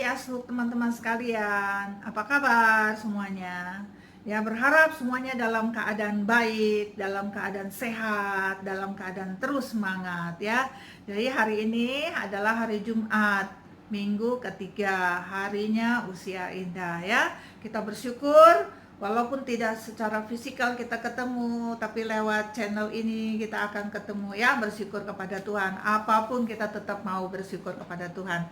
Swastiastu teman-teman sekalian. Apa kabar semuanya? Ya, berharap semuanya dalam keadaan baik, dalam keadaan sehat, dalam keadaan terus semangat ya. Jadi hari ini adalah hari Jumat, minggu ketiga, harinya usia indah ya. Kita bersyukur walaupun tidak secara fisikal kita ketemu, tapi lewat channel ini kita akan ketemu ya. Bersyukur kepada Tuhan. Apapun kita tetap mau bersyukur kepada Tuhan.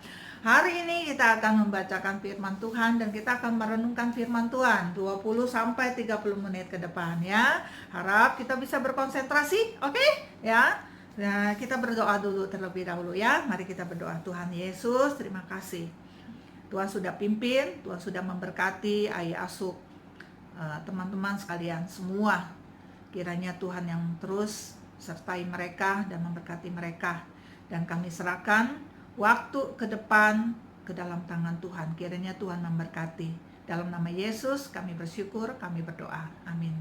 Hari ini kita akan membacakan firman Tuhan dan kita akan merenungkan firman Tuhan 20 sampai 30 menit ke depan ya. Harap kita bisa berkonsentrasi, oke? Ya. Nah, kita berdoa dulu terlebih dahulu ya. Mari kita berdoa. Tuhan Yesus, terima kasih. Tuhan sudah pimpin, Tuhan sudah memberkati Ayah Asuk, teman-teman sekalian semua. Kiranya Tuhan yang terus sertai mereka dan memberkati mereka. Dan kami serahkan waktu ke depan ke dalam tangan Tuhan. Kiranya Tuhan memberkati. Dalam nama Yesus kami bersyukur, kami berdoa. Amin.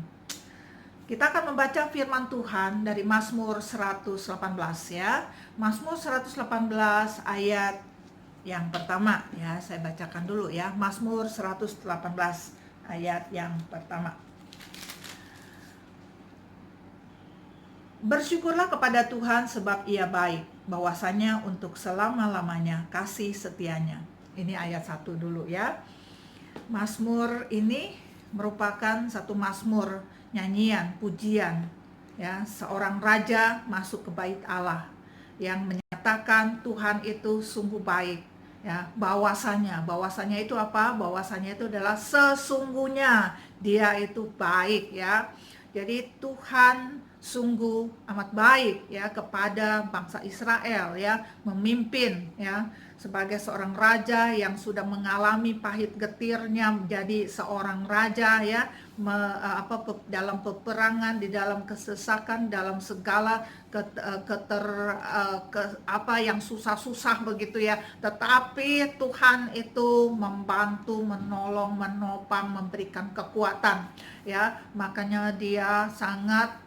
Kita akan membaca firman Tuhan dari Mazmur 118 ya. Mazmur 118 ayat yang pertama ya. Saya bacakan dulu ya. Mazmur 118 ayat yang pertama. Bersyukurlah kepada Tuhan sebab Ia baik, bahwasanya untuk selama-lamanya kasih setianya. Ini ayat 1 dulu ya. Mazmur ini merupakan satu mazmur, nyanyian, pujian ya, seorang raja masuk ke bait Allah yang menyatakan Tuhan itu sungguh baik ya. Bahwasanya itu apa? Bahwasanya itu adalah sesungguhnya Dia itu baik ya. Jadi Tuhan sungguh amat baik ya kepada bangsa Israel ya, memimpin ya sebagai seorang raja yang sudah mengalami pahit getirnya menjadi seorang raja ya, dalam peperangan, di dalam kesesakan, dalam segala yang susah-susah begitu ya, tetapi Tuhan itu membantu, menolong, menopang, memberikan kekuatan ya. Makanya dia sangat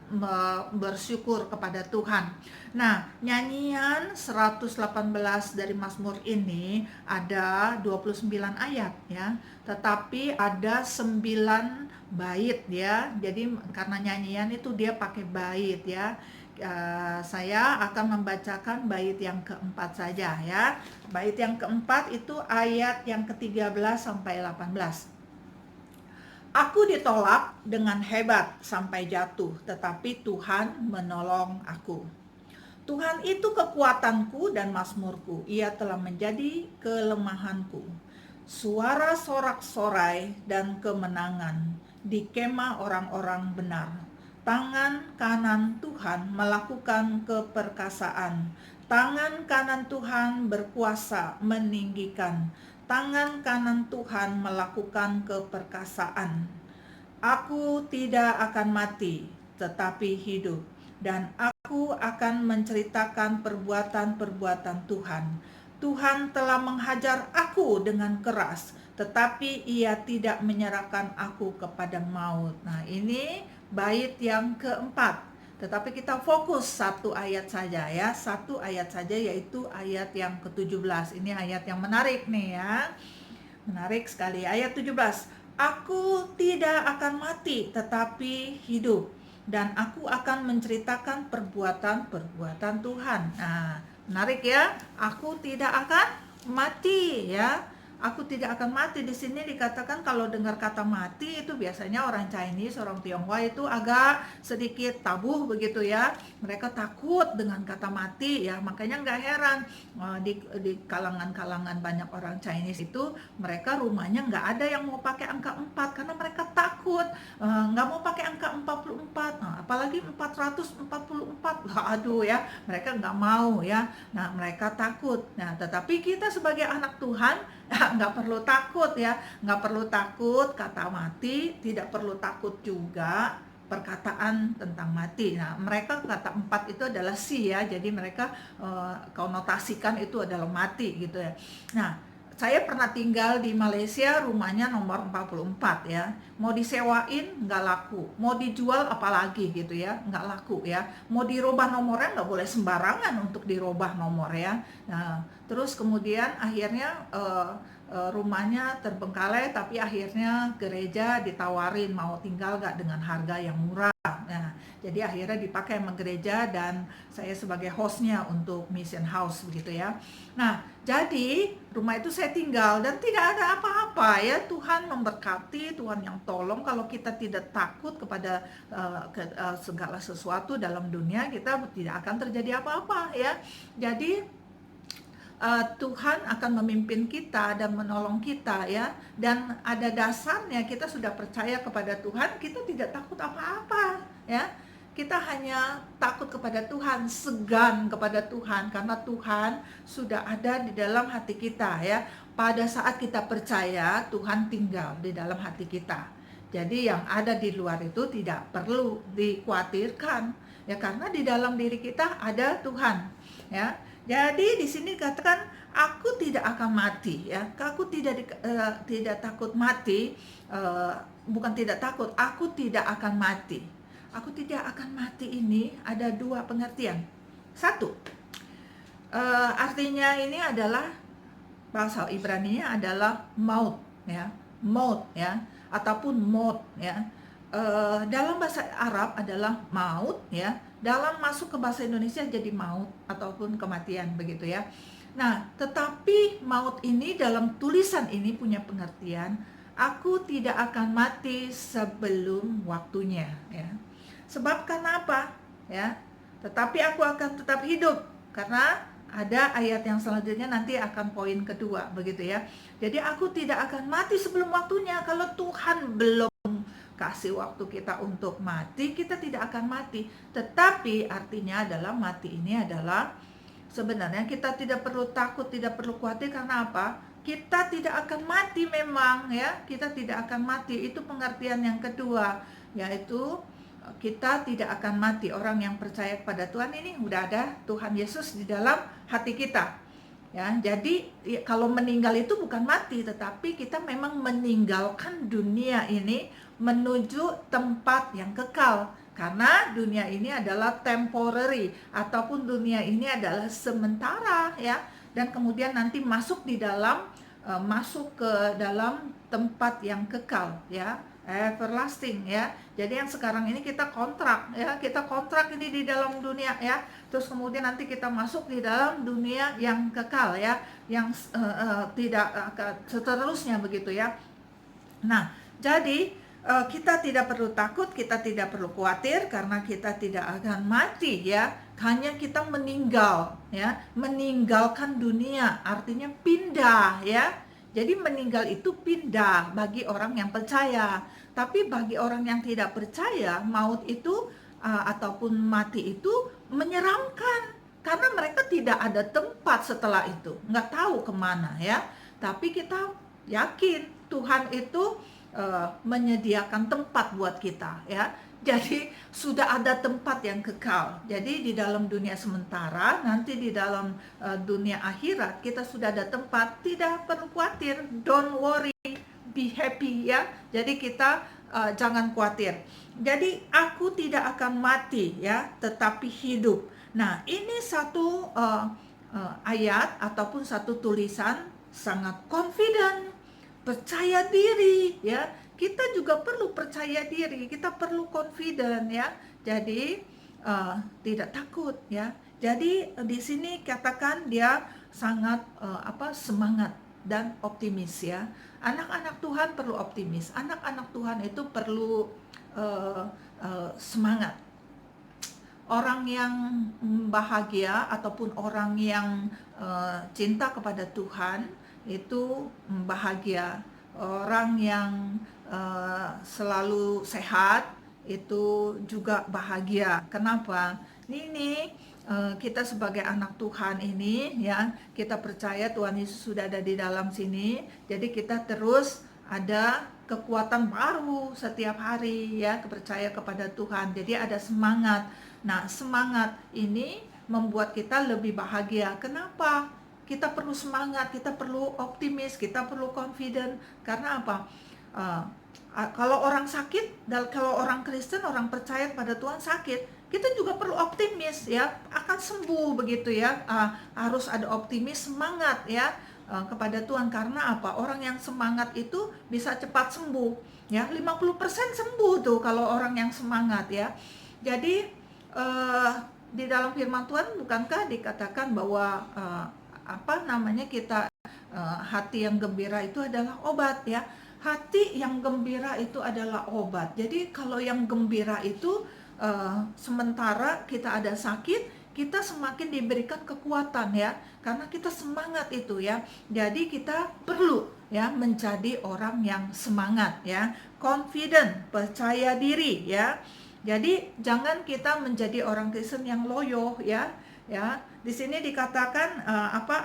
bersyukur kepada Tuhan. Nah, nyanyian 118 dari Mazmur ini ada 29 ayat ya, tetapi ada 9 bait ya. Jadi karena nyanyian itu dia pakai bait ya. Saya akan membacakan bait yang keempat saja ya. Bait yang keempat itu ayat yang ke-13 sampai 18. Aku ditolak dengan hebat sampai jatuh, tetapi Tuhan menolong aku. Tuhan itu kekuatanku dan mazmurku, Ia telah menjadi kelemahanku. Suara sorak-sorai dan kemenangan di kemah orang-orang benar. Tangan kanan Tuhan melakukan keperkasaan. Tangan kanan Tuhan berkuasa meninggikan. Tangan kanan Tuhan melakukan keperkasaan. Aku tidak akan mati, tetapi hidup, dan aku akan menceritakan perbuatan-perbuatan Tuhan. Tuhan telah menghajar aku dengan keras, tetapi Ia tidak menyerahkan aku kepada maut. Nah, ini bait yang keempat. Tetapi kita fokus satu ayat saja ya, satu ayat saja, yaitu ayat yang ke-17. Ini ayat yang menarik nih ya. Menarik sekali. Ayat 17. Aku tidak akan mati tetapi hidup, dan aku akan menceritakan perbuatan-perbuatan Tuhan. Nah, menarik ya. Aku tidak akan mati ya. Aku tidak akan mati. Di sini dikatakan kalau dengar kata mati itu biasanya orang Chinese, orang Tionghoa itu agak sedikit tabu begitu ya. Mereka takut dengan kata mati ya. Makanya nggak heran di kalangan-kalangan banyak orang Chinese itu mereka rumahnya nggak ada yang mau pakai angka 4 karena mereka takut, nggak mau pakai angka 44. Nah, apalagi 444. Aduh ya, mereka nggak mau ya. Nah, mereka takut. Nah, tetapi kita sebagai anak Tuhan nggak perlu takut ya, nggak perlu takut kata mati, tidak perlu takut juga perkataan tentang mati. Nah, mereka kata 4 itu adalah si ya, jadi mereka konotasikan itu adalah mati gitu ya. Nah, saya pernah tinggal di Malaysia, rumahnya nomor 44 ya. Mau disewain nggak laku, mau dijual apalagi gitu ya, nggak laku ya. Mau dirubah nomornya nggak boleh sembarangan untuk dirubah nomor ya. Nah, Terus kemudian akhirnya rumahnya terbengkalai, tapi akhirnya gereja ditawarin mau tinggal gak dengan harga yang murah. Nah, jadi akhirnya dipakai sama gereja dan saya sebagai hostnya untuk mission house begitu ya. Nah, jadi rumah itu saya tinggal dan tidak ada apa-apa ya. Tuhan memberkati, Tuhan yang tolong. Kalau kita tidak takut kepada segala sesuatu dalam dunia, kita tidak akan terjadi apa-apa ya. Jadi Tuhan akan memimpin kita dan menolong kita ya. Dan ada dasarnya kita sudah percaya kepada Tuhan, kita tidak takut apa-apa ya. Kita hanya takut kepada Tuhan, segan kepada Tuhan, karena Tuhan sudah ada di dalam hati kita ya. Pada saat kita percaya, Tuhan tinggal di dalam hati kita. Jadi yang ada di luar itu tidak perlu dikhawatirkan ya, karena di dalam diri kita ada Tuhan ya. Jadi di sini katakan aku tidak akan mati ya. Aku tidak takut mati, bukan tidak takut, aku tidak akan mati. Aku tidak akan mati ini ada dua pengertian. Satu, artinya ini adalah bahasa Ibrani-nya adalah maut ya, maut ya, ataupun maut ya. Dalam bahasa Arab adalah maut ya, dalam masuk ke bahasa Indonesia jadi maut ataupun kematian begitu ya. Nah, tetapi maut ini dalam tulisan ini punya pengertian, aku tidak akan mati sebelum waktunya ya. Sebab kenapa ya? Tetapi aku akan tetap hidup, karena ada ayat yang selanjutnya nanti akan poin kedua begitu ya. Jadi aku tidak akan mati sebelum waktunya. Kalau Tuhan belum kasih waktu kita untuk mati, kita tidak akan mati. Tetapi artinya adalah mati ini adalah sebenarnya kita tidak perlu takut, tidak perlu khawatir. Karena apa? Kita tidak akan mati memang ya. Kita tidak akan mati. Itu pengertian yang kedua, yaitu kita tidak akan mati. Orang yang percaya kepada Tuhan ini udah ada Tuhan Yesus di dalam hati kita. Ya, jadi kalau meninggal itu bukan mati, tetapi kita memang meninggalkan dunia ini menuju tempat yang kekal. Karena dunia ini adalah temporary, ataupun dunia ini adalah sementara ya. Dan kemudian nanti masuk di dalam masuk ke dalam tempat yang kekal ya, everlasting ya. Jadi yang sekarang ini kita kontrak ya, kita kontrak ini di dalam dunia ya. Terus kemudian nanti kita masuk di dalam dunia yang kekal ya, yang tidak seterusnya begitu ya. Nah, jadi kita tidak perlu takut, kita tidak perlu khawatir, karena kita tidak akan mati ya. Hanya kita meninggal ya, meninggalkan dunia, artinya pindah ya. Jadi meninggal itu pindah bagi orang yang percaya. Tapi bagi orang yang tidak percaya, maut itu ataupun mati itu menyeramkan, karena mereka tidak ada tempat setelah itu, nggak tahu kemana ya. Tapi kita yakin Tuhan itu menyediakan tempat buat kita ya. Jadi sudah ada tempat yang kekal. Jadi di dalam dunia sementara, nanti di dalam dunia akhirat kita sudah ada tempat. Tidak perlu khawatir, don't worry, be happy ya. Jadi kita jangan khawatir. Jadi aku tidak akan mati ya, tetapi hidup. Nah, ini satu ayat ataupun satu tulisan sangat confident, percaya diri ya. Kita juga perlu percaya diri, kita perlu confident ya. Jadi tidak takut ya. Jadi di sini katakan dia sangat semangat dan optimis ya. Anak-anak Tuhan perlu optimis. Anak-anak Tuhan itu perlu semangat. Orang yang bahagia ataupun orang yang cinta kepada Tuhan itu bahagia. Orang yang selalu sehat itu juga bahagia. Kenapa? Ini kita sebagai anak Tuhan ini ya, kita percaya Tuhan Yesus sudah ada di dalam sini. Jadi kita terus ada kekuatan baru setiap hari ya, percaya kepada Tuhan. Jadi ada semangat. Nah, semangat ini membuat kita lebih bahagia. Kenapa? Kita perlu semangat, kita perlu optimis, kita perlu confident. Karena apa? Kalau orang sakit, dan kalau orang Kristen, orang percaya kepada Tuhan sakit, kita juga perlu optimis ya, akan sembuh begitu ya. Harus ada optimis, semangat ya kepada Tuhan. Karena apa? Orang yang semangat itu bisa cepat sembuh ya. 50% sembuh tuh kalau orang yang semangat ya. Jadi di dalam firman Tuhan bukankah dikatakan bahwa kita hati yang gembira itu adalah obat ya. Hati yang gembira itu adalah obat. Jadi kalau yang gembira itu sementara kita ada sakit, kita semakin diberikan kekuatan ya, karena kita semangat itu ya. Jadi kita perlu ya menjadi orang yang semangat ya, confident, percaya diri ya. Jadi jangan kita menjadi orang Kristen yang loyo ya. Ya, di sini dikatakan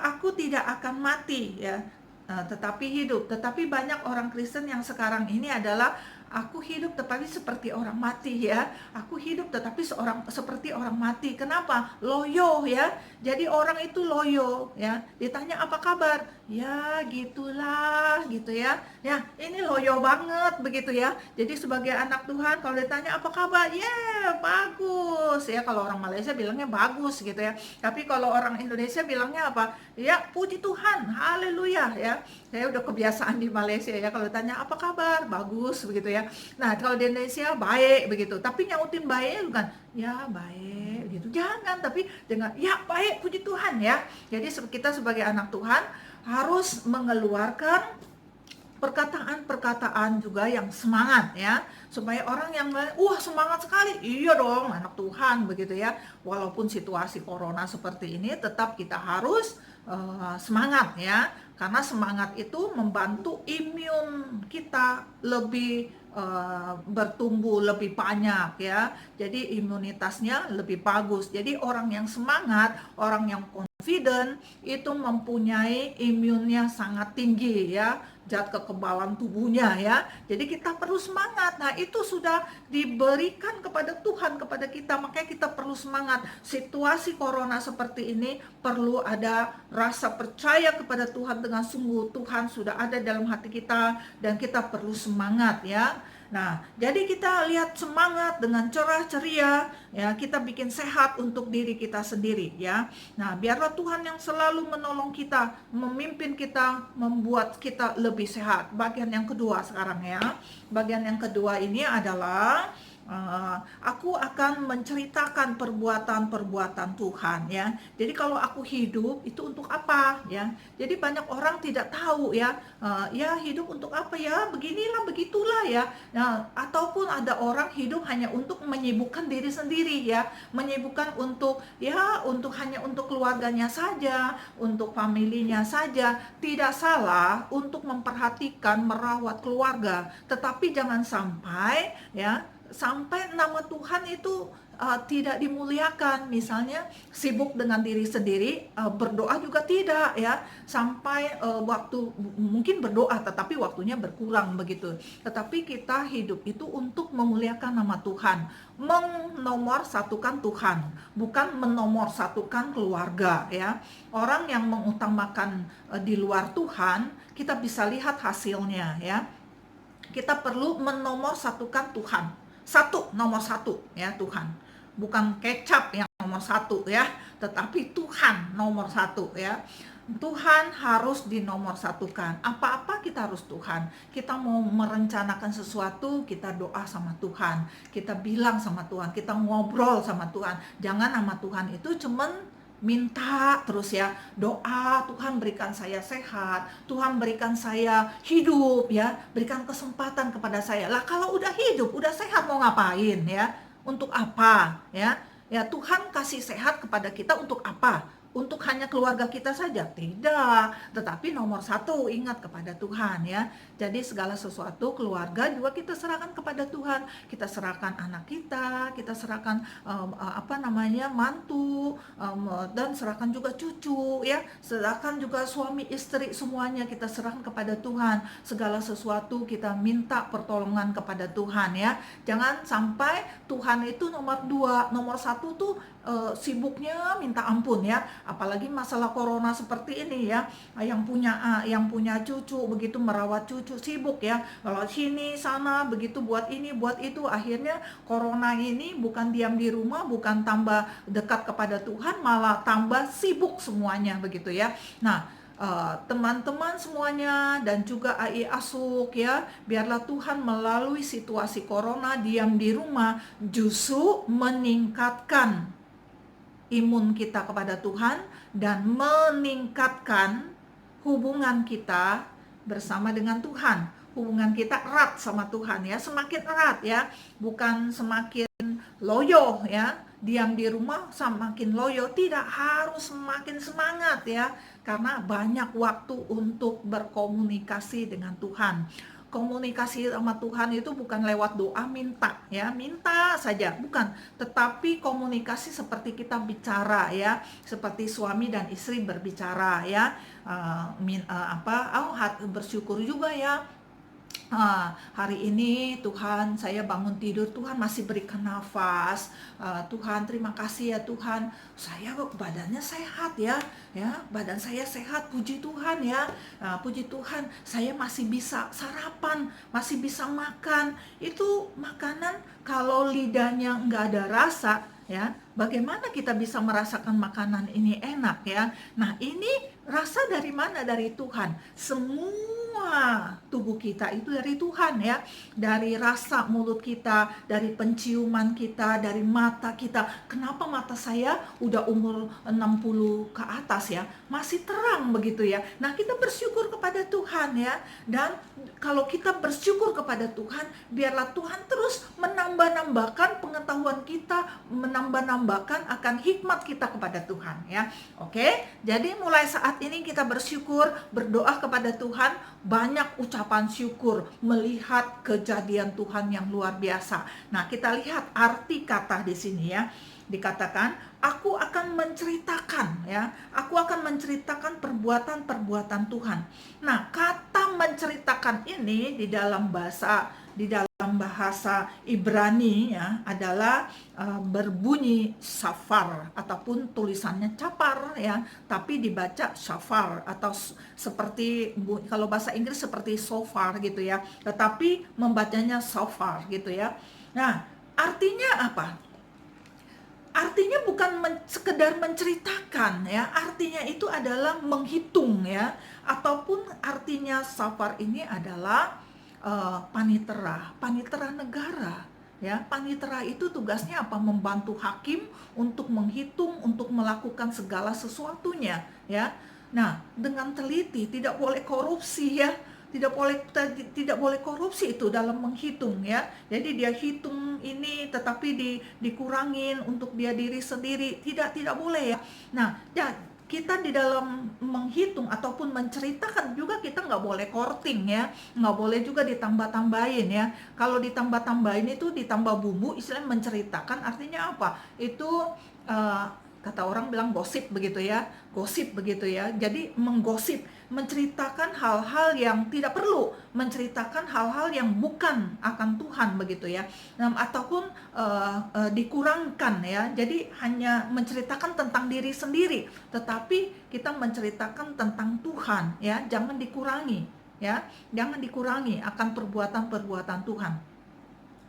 aku tidak akan mati ya, tetapi hidup. Tetapi banyak orang Kristen yang sekarang ini adalah aku hidup tetapi seperti orang mati ya. Aku hidup tetapi seperti orang mati. Kenapa? Loyo ya. Jadi orang itu loyo ya. Ditanya apa kabar? Ya gitulah gitu ya. Ya ini loyo banget begitu ya. Jadi sebagai anak Tuhan kalau ditanya apa kabar? Ya bagus ya. Kalau orang Malaysia bilangnya bagus gitu ya. Tapi kalau orang Indonesia bilangnya apa? Ya puji Tuhan, haleluya ya. Saya udah kebiasaan di Malaysia ya, kalau ditanya apa kabar? Bagus begitu ya. Nah kalau di Indonesia baik begitu, tapi nyautin baiknya bukan ya baik gitu, jangan, tapi dengan ya baik puji Tuhan ya. Jadi kita sebagai anak Tuhan harus mengeluarkan perkataan-perkataan juga yang semangat ya, supaya orang yang wah semangat sekali, iya dong anak Tuhan begitu ya. Walaupun situasi corona seperti ini, tetap kita harus semangat ya, karena semangat itu membantu imun kita lebih bertumbuh lebih banyak ya. Jadi imunitasnya lebih bagus. Jadi orang yang semangat, orang yang confident itu mempunyai imunnya sangat tinggi ya, zat kekebalan tubuhnya ya. Jadi kita perlu semangat. Nah itu sudah diberikan kepada Tuhan kepada kita, makanya kita perlu semangat. Situasi corona seperti ini perlu ada rasa percaya kepada Tuhan dengan sungguh. Tuhan sudah ada dalam hati kita dan kita perlu semangat ya. Nah, jadi kita lihat semangat dengan cerah ceria ya, kita bikin sehat untuk diri kita sendiri ya. Nah, biarlah Tuhan yang selalu menolong kita, memimpin kita, membuat kita lebih sehat. Bagian yang kedua sekarang ya. Bagian yang kedua ini adalah aku akan menceritakan perbuatan-perbuatan Tuhan ya. Jadi kalau aku hidup itu untuk apa ya? Jadi banyak orang tidak tahu ya, ya hidup untuk apa ya? Beginilah begitulah ya. Nah, ataupun ada orang hidup hanya untuk menyibukkan diri sendiri ya, menyibukkan untuk hanya untuk keluarganya saja, untuk familinya saja. Tidak salah untuk memperhatikan, merawat keluarga, tetapi jangan sampai sampai nama Tuhan itu tidak dimuliakan. Misalnya sibuk dengan diri sendiri, berdoa juga tidak ya, sampai waktu mungkin berdoa tetapi waktunya berkurang begitu. Tetapi kita hidup itu untuk memuliakan nama Tuhan, menomorsatukan Tuhan, bukan menomorsatukan keluarga ya. Orang yang mengutamakan di luar Tuhan, kita bisa lihat hasilnya ya. Kita perlu menomorsatukan Tuhan. Nomor satu ya Tuhan, bukan kecap yang nomor satu ya, tetapi Tuhan nomor satu ya. Tuhan harus dinomorsatukan. Apa-apa kita harus Tuhan. Kita mau merencanakan sesuatu, kita doa sama Tuhan, kita bilang sama Tuhan, kita ngobrol sama Tuhan. Jangan sama Tuhan itu cuman minta terus ya, doa Tuhan berikan saya sehat, Tuhan berikan saya hidup ya, berikan kesempatan kepada saya. Lah kalau udah hidup, udah sehat mau ngapain ya? Untuk apa ya? Ya Tuhan kasih sehat kepada kita untuk apa? Untuk hanya keluarga kita saja? Tidak, tetapi nomor satu ingat kepada Tuhan ya. Jadi segala sesuatu keluarga juga kita serahkan kepada Tuhan. Kita serahkan anak kita serahkan mantu, dan serahkan juga cucu ya. Serahkan juga suami istri, semuanya kita serahkan kepada Tuhan. Segala sesuatu kita minta pertolongan kepada Tuhan ya. Jangan sampai Tuhan itu nomor dua, nomor satu tuh sibuknya minta ampun ya. apalagi masalah corona seperti ini ya, yang punya cucu begitu merawat cucu sibuk ya, kalau sini sana begitu buat ini buat itu, akhirnya corona ini bukan diam di rumah, bukan tambah dekat kepada Tuhan, malah tambah sibuk semuanya begitu ya. Nah, teman-teman semuanya dan juga AI Asuk ya, biarlah Tuhan melalui situasi corona diam di rumah justru meningkatkan imun kita kepada Tuhan dan meningkatkan hubungan kita bersama dengan Tuhan. Hubungan kita erat sama Tuhan ya, semakin erat ya, bukan semakin loyo ya. Diam di rumah semakin loyo, tidak harus semakin semangat ya, karena banyak waktu untuk berkomunikasi dengan Tuhan. Komunikasi sama Tuhan itu bukan lewat doa minta ya, minta saja, bukan, tetapi komunikasi seperti kita bicara ya, seperti suami dan istri berbicara ya. Bersyukur juga ya, hari ini Tuhan saya bangun tidur, Tuhan masih berikan nafas. Tuhan terima kasih ya Tuhan, saya badannya sehat ya, badan saya sehat, puji Tuhan ya. Puji Tuhan saya masih bisa sarapan, masih bisa makan. Itu makanan kalau lidahnya nggak ada rasa ya, bagaimana kita bisa merasakan makanan ini enak ya. Nah, ini rasa dari mana? Dari Tuhan. Semua tubuh kita itu dari Tuhan ya. Dari rasa mulut kita, dari penciuman kita, dari mata kita. Kenapa mata saya udah umur 60 ke atas ya, masih terang begitu ya. Nah, kita bersyukur kepada Tuhan ya. Dan kalau kita bersyukur kepada Tuhan, biarlah Tuhan terus menambah-nambahkan pengetahuan kita, menambah-nambahkan akan hikmat kita kepada Tuhan ya. Oke, jadi mulai saat ini kita bersyukur, berdoa kepada Tuhan, banyak ucapan syukur melihat kejadian Tuhan yang luar biasa. Nah, kita lihat arti kata di sini ya. Dikatakan, aku akan menceritakan ya. Aku akan menceritakan perbuatan-perbuatan Tuhan. Nah, kata menceritakan ini di dalam bahasa Ibrani ya adalah berbunyi safar ataupun tulisannya capar ya, tapi dibaca safar atau seperti kalau bahasa Inggris seperti sofar gitu ya, tetapi membacanya safar gitu ya. Nah, artinya apa? Artinya bukan sekedar menceritakan ya, artinya itu adalah menghitung ya, ataupun artinya safar ini adalah panitera negara ya. Panitera itu tugasnya apa? Membantu hakim untuk menghitung, untuk melakukan segala sesuatunya ya. Nah, dengan teliti, tidak boleh korupsi ya, tidak boleh korupsi itu dalam menghitung ya. Jadi dia hitung ini tetapi dikurangin untuk dia diri sendiri, tidak boleh ya. Nah, ya, kita di dalam menghitung ataupun menceritakan juga kita nggak boleh korting ya, nggak boleh juga ditambah-tambahin ya. Kalau ditambah-tambahin itu ditambah bumbu, istilahnya menceritakan artinya apa? Itu kata orang bilang gosip begitu ya, gosip begitu ya. Jadi menggosip, menceritakan hal-hal yang tidak perlu, menceritakan hal-hal yang bukan akan Tuhan begitu ya. Ataupun dikurangkan ya. Jadi hanya menceritakan tentang diri sendiri, tetapi kita menceritakan tentang Tuhan ya. Jangan dikurangi ya, jangan dikurangi akan perbuatan-perbuatan Tuhan.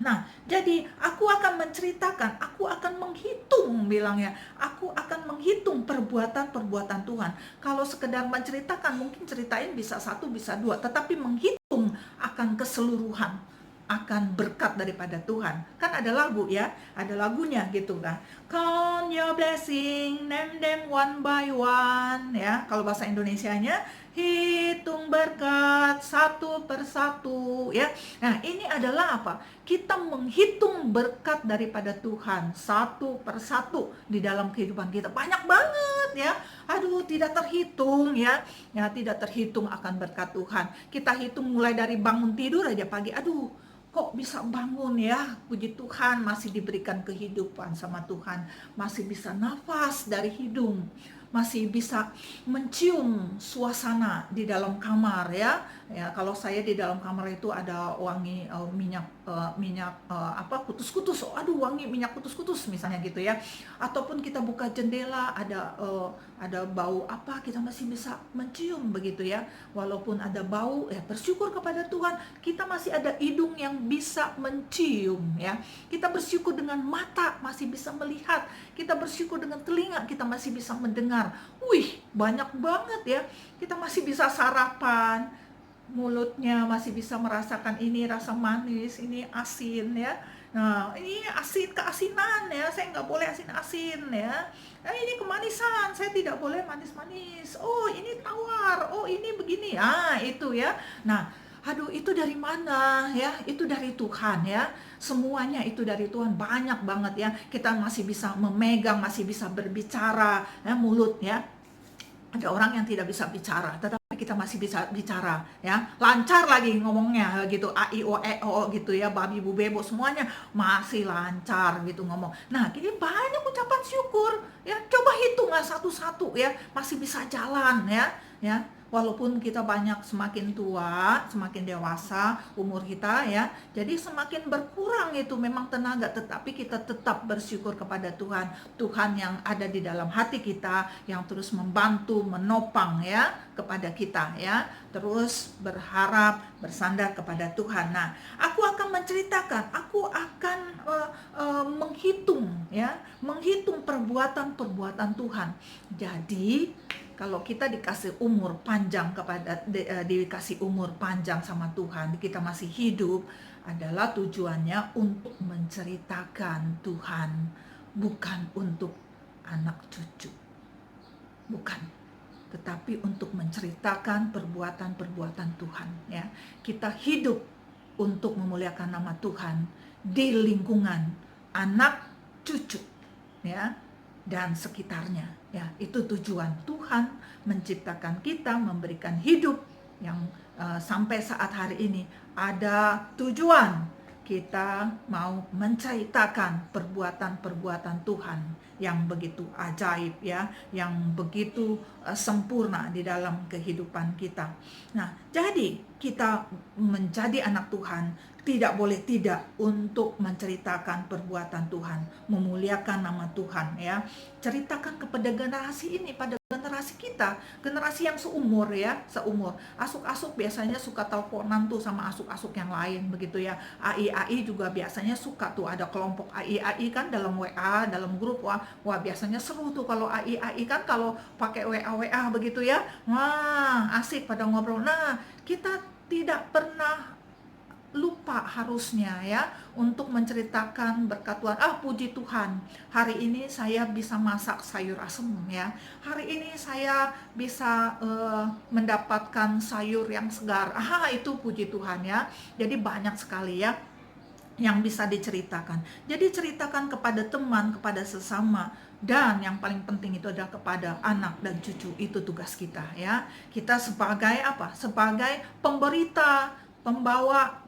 Nah, jadi aku akan menceritakan, aku akan menghitung, bilangnya, aku akan menghitung perbuatan-perbuatan Tuhan. Kalau sekedar menceritakan, mungkin ceritain bisa 1, bisa 2, tetapi menghitung akan keseluruhan, akan berkat daripada Tuhan. Kan ada lagu ya, ada lagunya gitu kan. Count your blessing, name them one by one ya. Kalau bahasa Indonesianya, hitung berkat satu persatu ya. Nah, ini adalah apa? Kita menghitung berkat daripada Tuhan satu persatu di dalam kehidupan kita. Banyak banget ya. Aduh, tidak terhitung ya. Ya, tidak terhitung akan berkat Tuhan. Kita hitung mulai dari bangun tidur aja pagi. Aduh, kok bisa bangun ya, puji Tuhan masih diberikan kehidupan sama Tuhan, masih bisa nafas dari hidung, masih bisa mencium suasana di dalam kamar ya. Ya, kalau saya di dalam kamar itu ada wangi minyak apa kutus-kutus. Oh, aduh, wangi minyak kutus-kutus misalnya gitu ya. Ataupun kita buka jendela ada bau apa, kita masih bisa mencium begitu ya. Walaupun ada bau, ya bersyukur kepada Tuhan, kita masih ada hidung yang bisa mencium ya. Kita bersyukur dengan mata masih bisa melihat. Kita bersyukur dengan telinga, kita masih bisa mendengar. Wih, banyak banget ya. Kita masih bisa sarapan, mulutnya masih bisa merasakan ini rasa manis, ini asin ya. Nah, ini asin keasinan ya, saya nggak boleh asin-asin ya. Ini kemanisan, saya tidak boleh manis-manis. Oh, ini tawar, oh ini begini. Itu ya. Nah, aduh, itu dari mana ya? Itu dari Tuhan ya. Semuanya itu dari Tuhan, banyak banget ya. Kita masih bisa memegang, masih bisa berbicara ya, mulut ya. Ada orang yang tidak bisa bicara, tetapi kita masih bisa bicara ya, lancar lagi ngomongnya gitu, a i o e o gitu ya, babi bu bebo semuanya masih lancar gitu ngomong. Nah, ini banyak ucapan syukur ya, coba hitung satu-satu ya, masih bisa jalan ya. Walaupun kita banyak semakin tua, semakin dewasa umur kita ya, jadi semakin berkurang itu memang tenaga, tetapi kita tetap bersyukur kepada Tuhan. Tuhan yang ada di dalam hati kita, yang terus membantu, menopang ya kepada kita ya. Terus berharap, bersandar kepada Tuhan. Nah, aku akan menceritakan, aku akan menghitung ya, menghitung perbuatan-perbuatan Tuhan. Jadi kalau kita dikasih umur panjang dikasih umur panjang sama Tuhan, kita masih hidup, adalah tujuannya untuk menceritakan Tuhan, bukan untuk anak cucu. Bukan, tetapi untuk menceritakan perbuatan-perbuatan Tuhan ya. Kita hidup untuk memuliakan nama Tuhan di lingkungan anak cucu ya dan sekitarnya ya. Itu tujuan Tuhan menciptakan kita, memberikan hidup yang sampai saat hari ini ada tujuan kita mau menceritakan perbuatan-perbuatan Tuhan yang begitu ajaib ya, yang begitu sempurna di dalam kehidupan kita. Nah, jadi kita menjadi anak Tuhan tidak boleh tidak untuk menceritakan perbuatan Tuhan, memuliakan nama Tuhan ya. Ceritakan kepada generasi ini, pada generasi kita, generasi yang seumur ya, seumur. Asuk-asuk biasanya suka teleponan tuh sama asuk-asuk yang lain begitu ya. AI juga biasanya suka tuh, ada kelompok AI kan dalam WA, dalam grup. Wah biasanya seru tuh kalau AI kan, kalau pakai WA begitu ya. Wah, asik pada ngobrol. Nah, kita tidak pernah lupa harusnya ya untuk menceritakan berkat Tuhan. Puji Tuhan, hari ini saya bisa masak sayur asem ya. Hari ini saya bisa mendapatkan sayur yang segar. Itu puji Tuhan ya. Jadi banyak sekali ya yang bisa diceritakan. Jadi ceritakan kepada teman, kepada sesama, dan yang paling penting itu adalah kepada anak dan cucu. Itu tugas kita ya. Kita sebagai apa? Sebagai pemberita, pembawa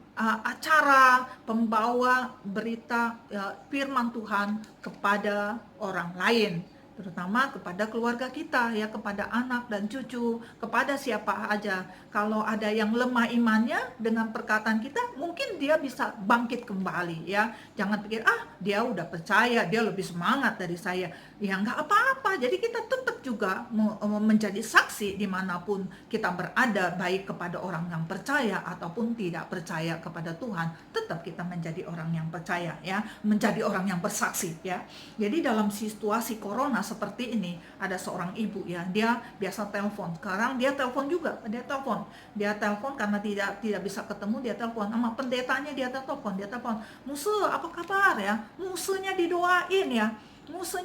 acara, pembawa berita firman Tuhan kepada orang lain, terutama kepada keluarga kita ya, kepada anak dan cucu, kepada siapa aja. Kalau ada yang lemah imannya, dengan perkataan kita mungkin dia bisa bangkit kembali ya. Jangan pikir dia udah percaya, dia lebih semangat dari saya. Ya nggak apa-apa. Jadi kita tetap juga menjadi saksi dimanapun kita berada, baik kepada orang yang percaya ataupun tidak percaya kepada Tuhan. Tetap kita menjadi orang yang percaya ya, menjadi orang yang bersaksi ya. Jadi dalam situasi corona seperti ini, ada seorang ibu ya, dia biasa telepon. Sekarang dia telepon juga, dia telepon karena tidak bisa ketemu, dia telepon sama pendetanya, dia telepon, Musa apa kabar ya, Musanya didoain ya, Musa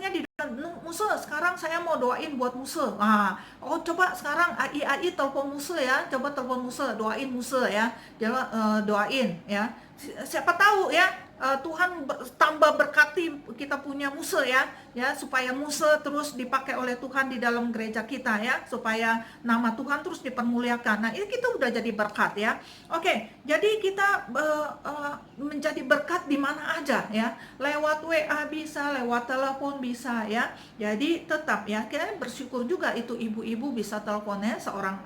sekarang saya mau doain buat Musa. Coba sekarang AI telepon Musa ya, coba telepon Musa, doain Musa ya, coba doain ya. Siapa tahu ya, Tuhan tambah berkati kita punya muse ya, supaya muse terus dipakai oleh Tuhan di dalam gereja kita ya, supaya nama Tuhan terus dipermuliakan. Nah, ini kita udah jadi berkat ya. Oke, jadi kita menjadi berkat di mana aja ya, lewat WA bisa, lewat telepon bisa ya. Jadi tetap ya, kita bersyukur juga itu ibu-ibu bisa teleponnya seorang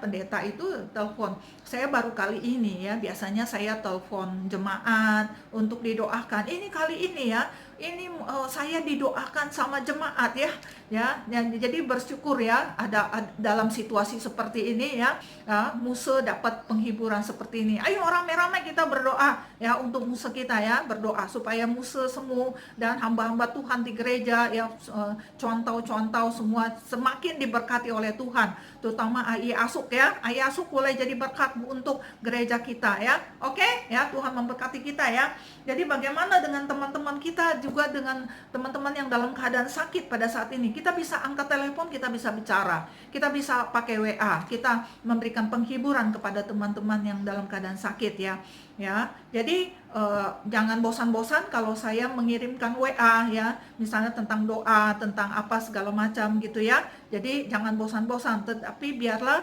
pendeta itu telepon. Saya baru kali ini ya, biasanya saya telepon jemaat untuk didoakan. Ini kali ini ya, ini saya didoakan sama jemaat ya. Jadi bersyukur ya ada dalam situasi seperti ini ya, Muse dapat penghiburan seperti ini. Ayo rame-rame kita berdoa ya untuk Muse kita ya, berdoa supaya Muse semua dan hamba-hamba Tuhan di gereja ya, contoh-contoh semua semakin diberkati oleh Tuhan, terutama AI Asuk ya. AI Asuk boleh jadi berkat untuk gereja kita ya. Oke ya, Tuhan memberkati kita ya. Jadi bagaimana dengan teman-teman kita juga, dengan teman-teman yang dalam keadaan sakit pada saat ini? Kita bisa angkat telepon, kita bisa bicara, kita bisa pakai WA, kita memberikan penghiburan kepada teman-teman yang dalam keadaan sakit ya. Jadi jangan bosan-bosan kalau saya mengirimkan WA ya, misalnya tentang doa, tentang apa segala macam gitu ya. Jadi jangan bosan-bosan, tetapi biarlah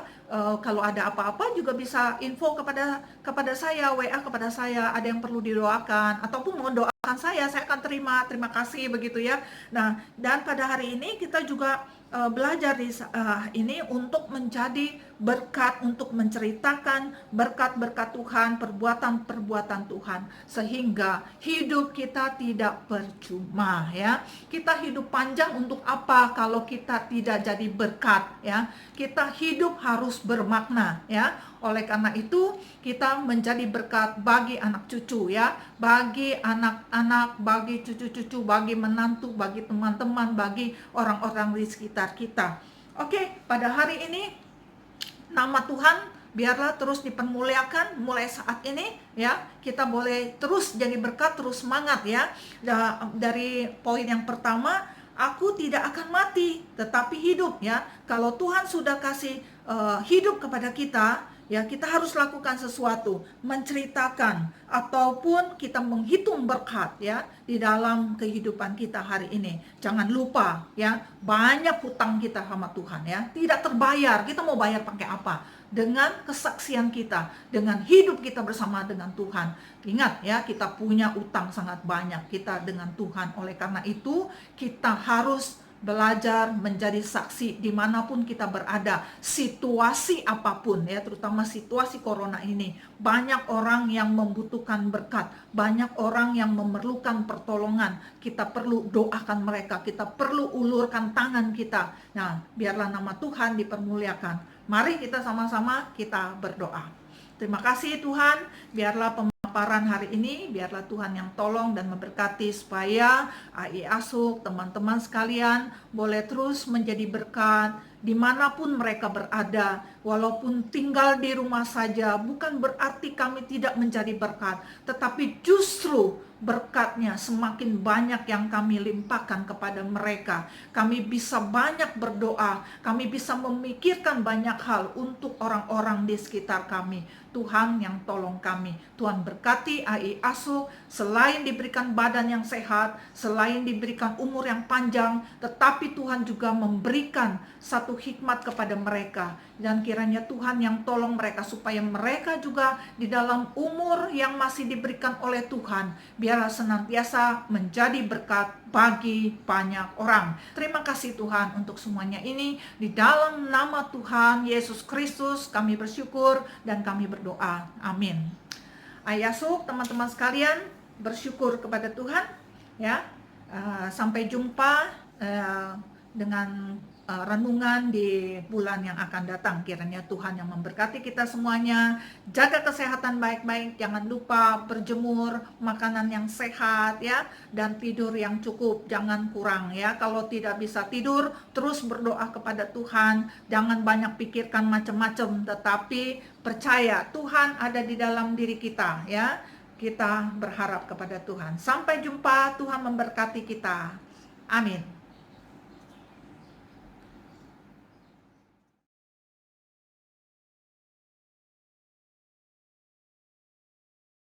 kalau ada apa-apa juga bisa info kepada saya, WA kepada saya, ada yang perlu didoakan ataupun mau doakan saya akan terima kasih begitu ya. Nah, dan pada hari ini kita juga belajar ini untuk menjadi berkat, untuk menceritakan berkat-berkat Tuhan, perbuatan-perbuatan Tuhan, sehingga hidup kita tidak percuma ya. Kita hidup panjang untuk apa kalau kita tidak jadi berkat ya. Kita hidup harus bermakna ya. Oleh karena itu kita menjadi berkat bagi anak cucu ya, bagi anak-anak, bagi cucu-cucu, bagi menantu, bagi teman-teman, bagi orang-orang di sekitar kita. Oke, pada hari ini nama Tuhan biarlah terus dipermuliakan mulai saat ini ya. Kita boleh terus jadi berkat, terus semangat ya. Dari poin yang pertama, aku tidak akan mati tetapi hidup ya. Kalau Tuhan sudah kasih hidup kepada kita ya, kita harus lakukan sesuatu, menceritakan ataupun kita menghitung berkat ya di dalam kehidupan kita hari ini. Jangan lupa ya, banyak hutang kita sama Tuhan ya, tidak terbayar. Kita mau bayar pakai apa? Dengan kesaksian kita, dengan hidup kita bersama dengan Tuhan. Ingat ya, kita punya utang sangat banyak kita dengan Tuhan. Oleh karena itu kita harus belajar menjadi saksi dimanapun kita berada, situasi apapun ya, terutama situasi corona ini. Banyak orang yang membutuhkan berkat, banyak orang yang memerlukan pertolongan. Kita perlu doakan mereka, kita perlu ulurkan tangan kita. Nah, biarlah nama Tuhan dipermuliakan. Mari kita sama-sama kita berdoa. Terima kasih Tuhan, biarlah pemaparan hari ini, biarlah Tuhan yang tolong dan memberkati supaya AI Asuk, teman-teman sekalian boleh terus menjadi berkat dimanapun mereka berada. Walaupun tinggal di rumah saja, bukan berarti kami tidak menjadi berkat, tetapi justru berkatnya semakin banyak yang kami limpahkan kepada mereka. Kami bisa banyak berdoa, kami bisa memikirkan banyak hal untuk orang-orang di sekitar kami. Tuhan yang tolong kami. Tuhan berkati AI Asuk, selain diberikan badan yang sehat, selain diberikan umur yang panjang, tetapi Tuhan juga memberikan satu hikmat kepada mereka. Dan kiranya Tuhan yang tolong mereka supaya mereka juga di dalam umur yang masih diberikan oleh Tuhan, biarlah senantiasa menjadi berkat bagi banyak orang. Terima kasih Tuhan untuk semuanya ini. Di dalam nama Tuhan Yesus Kristus kami bersyukur dan kami berdoa. Amin. Ayasuk, teman-teman sekalian, bersyukur kepada Tuhan ya. Sampai jumpa dengan renungan di bulan yang akan datang. Kiranya Tuhan yang memberkati kita semuanya. Jaga kesehatan baik-baik, jangan lupa berjemur, makanan yang sehat ya, dan tidur yang cukup, jangan kurang ya. Kalau tidak bisa tidur, terus berdoa kepada Tuhan. Jangan banyak pikirkan macam-macam, tetapi percaya Tuhan ada di dalam diri kita ya. Kita berharap kepada Tuhan. Sampai jumpa, Tuhan memberkati kita. Amin.